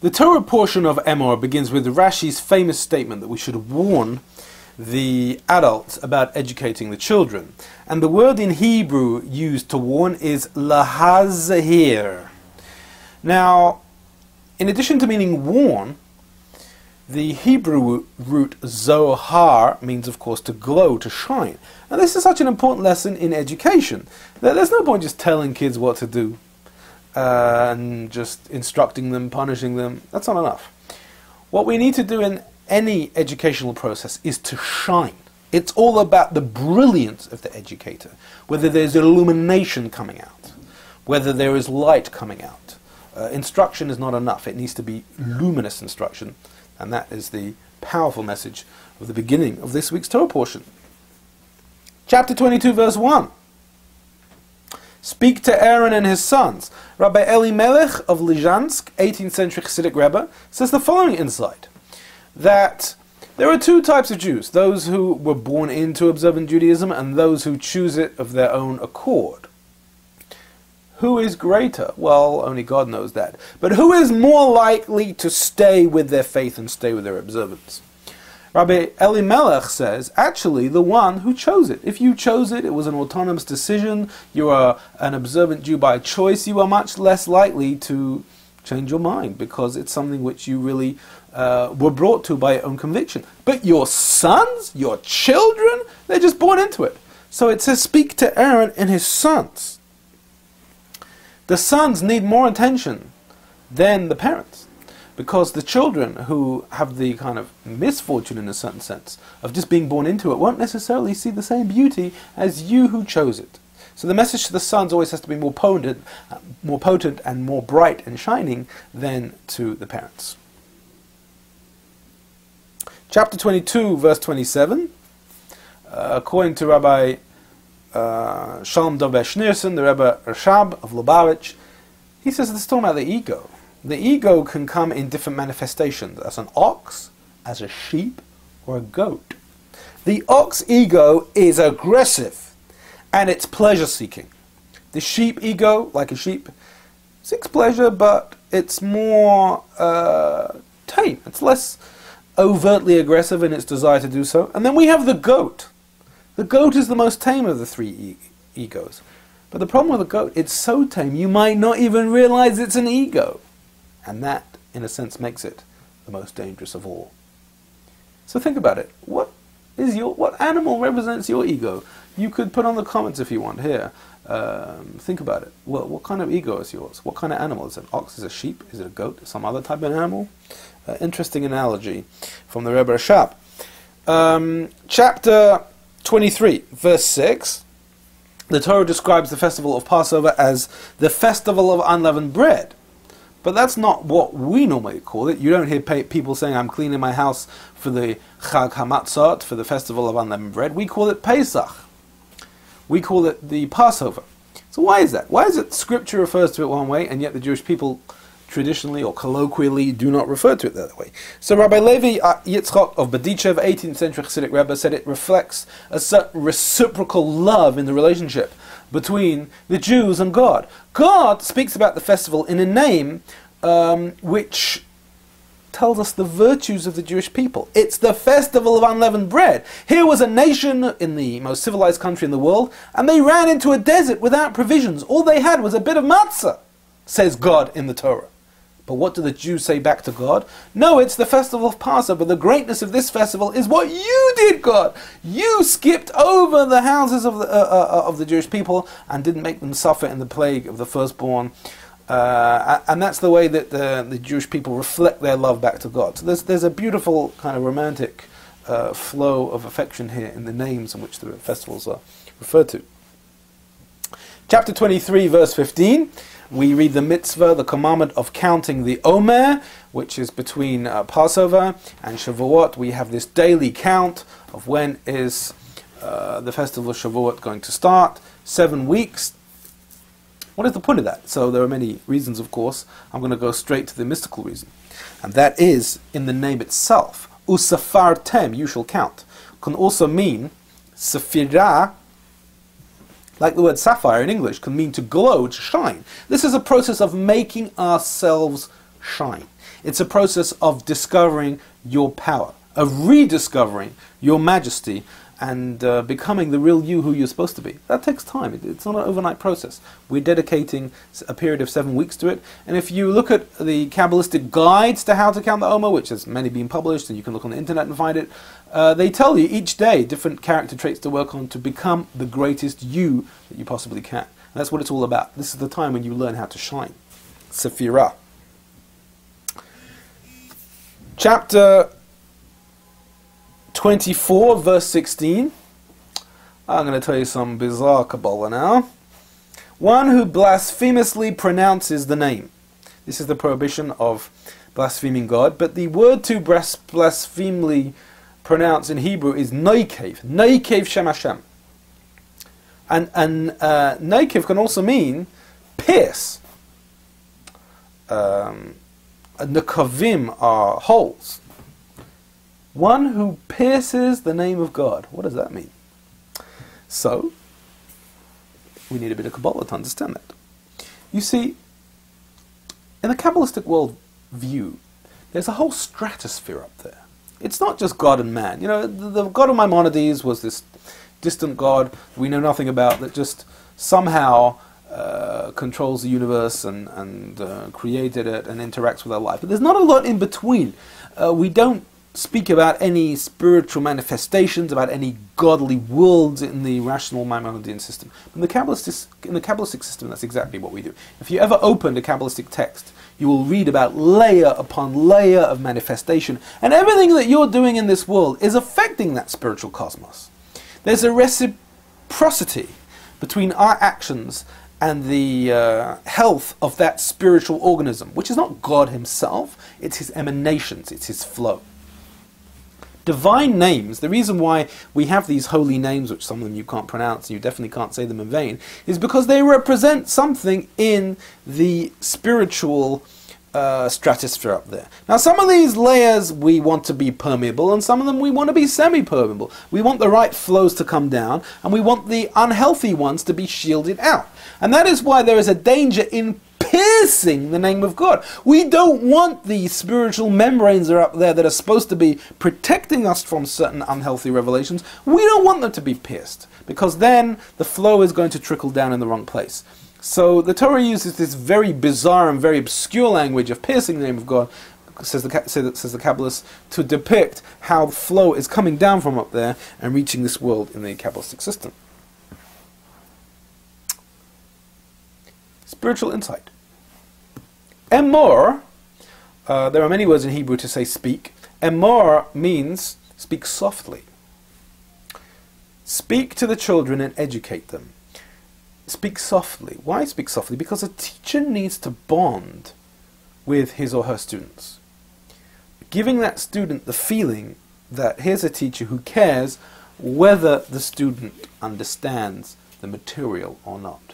The Torah portion of Emor begins with Rashi's famous statement that we should warn the adults about educating the children. And the word in Hebrew used to warn is lahazahir. Now, in addition to meaning warn, the Hebrew root zohar means, of course, to glow, to shine. And this is such an important lesson in education that there's no point just telling kids what to do and just instructing them, punishing them. That's not enough. What we need to do in any educational process is to shine. It's all about the brilliance of the educator, whether there's illumination coming out, whether there is light coming out. Instruction is not enough. It needs to be luminous instruction, and that is the powerful message of the beginning of this week's Torah portion. Chapter 22, verse 1. Speak to Aaron and his sons. Rabbi Elimelech of Lizhansk, 18th century Hasidic Rebbe, says the following insight, that there are two types of Jews, those who were born into observant Judaism and those who choose it of their own accord. Who is greater? Well, only God knows that. But who is more likely to stay with their faith and stay with their observance? Rabbi Elimelech says, actually, the one who chose it. If you chose it, it was an autonomous decision, you are an observant Jew by choice, you are much less likely to change your mind, because it's something which you really were brought to by your own conviction. But your sons, your children, they're just born into it. So it says, speak to Aaron and his sons. The sons need more attention than the parents, because the children who have the kind of misfortune, in a certain sense, of just being born into it won't necessarily see the same beauty as you who chose it. So the message to the sons always has to be more potent and more bright and shining than to the parents. Chapter 22, verse 27, according to Rabbi Shalom Dov Schneerson, the Rebbe Rashab of Lubavitch, he says this is talking about the ego. The ego can come in different manifestations, as an ox, as a sheep, or a goat. The ox ego is aggressive, and it's pleasure-seeking. The sheep ego, like a sheep, seeks pleasure, but it's more tame. It's less overtly aggressive in its desire to do so. And then we have the goat. The goat is the most tame of the three egos. But the problem with the goat, it's so tame, you might not even realize it's an ego. And that, in a sense, makes it the most dangerous of all. So think about it. What animal represents your ego? You could put on the comments if you want here. Think about it. Well, what kind of ego is yours? What kind of animal? Is it an ox? Is it a sheep? Is it a goat? Some other type of animal? Interesting analogy from the Rebbe Rashab. Chapter 23, verse 6. The Torah describes the festival of Passover as the festival of unleavened bread. But that's not what we normally call it. You don't hear people saying, I'm cleaning my house for the Chag HaMatzot, for the festival of unleavened bread. We call it Pesach. We call it the Passover. So why is that? Why is it Scripture refers to it one way, and yet the Jewish people traditionally or colloquially do not refer to it that way? So Rabbi Levi Yitzchok of Berditchev, 18th century Hasidic Rebbe, said it reflects a certain reciprocal love in the relationship between the Jews and God. God speaks about the festival in a name which tells us the virtues of the Jewish people. It's the festival of unleavened bread. Here was a nation in the most civilized country in the world, and they ran into a desert without provisions. All they had was a bit of matzah, says God in the Torah. But what do the Jews say back to God? No, it's the festival of Passover. The greatness of this festival is what you did, God. You skipped over the houses of the Jewish people and didn't make them suffer in the plague of the firstborn. And that's the way that the Jewish people reflect their love back to God. So there's a beautiful kind of romantic flow of affection here in the names in which the festivals are referred to. Chapter 23, verse 15. We read the mitzvah, the commandment of counting the Omer, which is between Passover and Shavuot. We have this daily count of when is the festival of Shavuot going to start. 7 weeks. What is the point of that? So there are many reasons, of course. I'm going to go straight to the mystical reason. And that is in the name itself. Usafartem, you shall count. Can also mean sefirah, like the word sapphire in English, can mean to glow, to shine. This is a process of making ourselves shine. It's a process of discovering your power, of rediscovering your majesty, and becoming the real you who you're supposed to be. That takes time. It's not an overnight process. We're dedicating a period of 7 weeks to it. And if you look at the Kabbalistic guides to how to count the Omer, which has many been published, and you can look on the internet and find it, they tell you each day different character traits to work on to become the greatest you that you possibly can. And that's what it's all about. This is the time when you learn how to shine. Sephirah. Chapter 24, verse 16. I'm going to tell you some bizarre Kabbalah now. One who blasphemously pronounces the name. This is the prohibition of blaspheming God. But the word to blasphemely pronounce in Hebrew is neikev. Neikev Shem Hashem. And neikev can also mean pierce. Nekavim are holes. One who pierces the name of God. What does that mean? So, we need a bit of Kabbalah to understand that. You see, in the Kabbalistic world view, there's a whole stratosphere up there. It's not just God and man. You know, the God of Maimonides was this distant God we know nothing about that just somehow controls the universe and created it and interacts with our life. But there's not a lot in between. We don't speak about any spiritual manifestations, about any godly worlds in the rational Maimonidean system. In the Kabbalistic system, that's exactly what we do. If you ever open a Kabbalistic text, you will read about layer upon layer of manifestation, and everything that you're doing in this world is affecting that spiritual cosmos. There's a reciprocity between our actions and the health of that spiritual organism, which is not God himself, it's his emanations, it's his flow. Divine names, the reason why we have these holy names, which some of them you can't pronounce, and you definitely can't say them in vain, is because they represent something in the spiritual stratosphere up there. Now, some of these layers we want to be permeable, and some of them we want to be semi-permeable. We want the right flows to come down, and we want the unhealthy ones to be shielded out. And that is why there is a danger in piercing the name of God. We don't want the spiritual membranes that are up there that are supposed to be protecting us from certain unhealthy revelations. We don't want them to be pierced, because then the flow is going to trickle down in the wrong place. So the Torah uses this very bizarre and very obscure language of piercing the name of God, says the Kabbalists, to depict how the flow is coming down from up there and reaching this world in the Kabbalistic system. Spiritual insight. Emor, there are many words in Hebrew to say speak. Emor means speak softly. Speak to the children and educate them. Speak softly. Why speak softly? Because a teacher needs to bond with his or her students. Giving that student the feeling that here's a teacher who cares whether the student understands the material or not.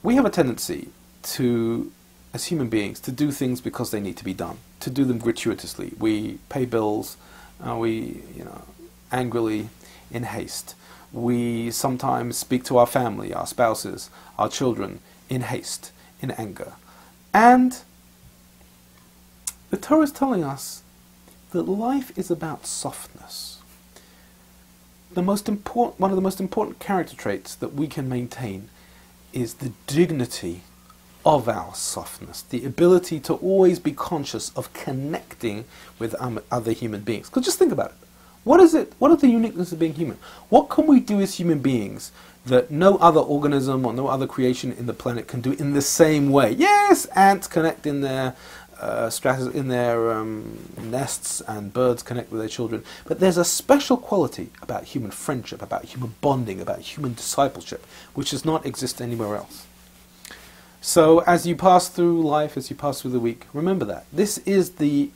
We have a tendency to, as human beings, to do things because they need to be done, to do them gratuitously. We pay bills, angrily, in haste. We sometimes speak to our family, our spouses, our children, in haste, in anger. And the Torah is telling us that life is about softness. One of the most important character traits that we can maintain is the dignity of our softness, the ability to always be conscious of connecting with other human beings. Because just think about it. What is it? What are the uniqueness of being human? What can we do as human beings that no other organism or no other creation in the planet can do in the same way? Yes, ants connect in their nests, and birds connect with their children. But there's a special quality about human friendship, about human bonding, about human discipleship, which does not exist anywhere else. So as you pass through life, as you pass through the week, remember that. This is the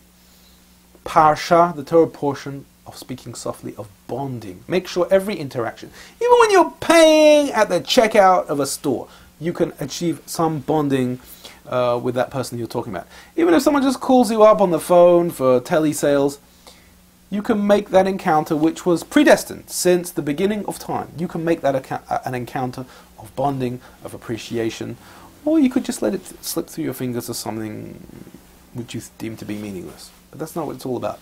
Parsha, the Torah portion of speaking softly, of bonding. Make sure every interaction, even when you're paying at the checkout of a store, you can achieve some bonding with that person you're talking about. Even if someone just calls you up on the phone for telesales, you can make that encounter, which was predestined since the beginning of time. You can make that an encounter of bonding, of appreciation, or you could just let it slip through your fingers as something which you deem to be meaningless. But that's not what it's all about.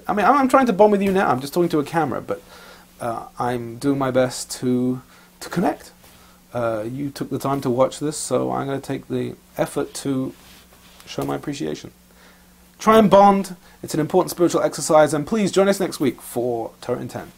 I'm trying to bond with you now. I'm just talking to a camera, but I'm doing my best to connect. You took the time to watch this, so I'm going to take the effort to show my appreciation. Try and bond. It's an important spiritual exercise, and please join us next week for Torah in 10.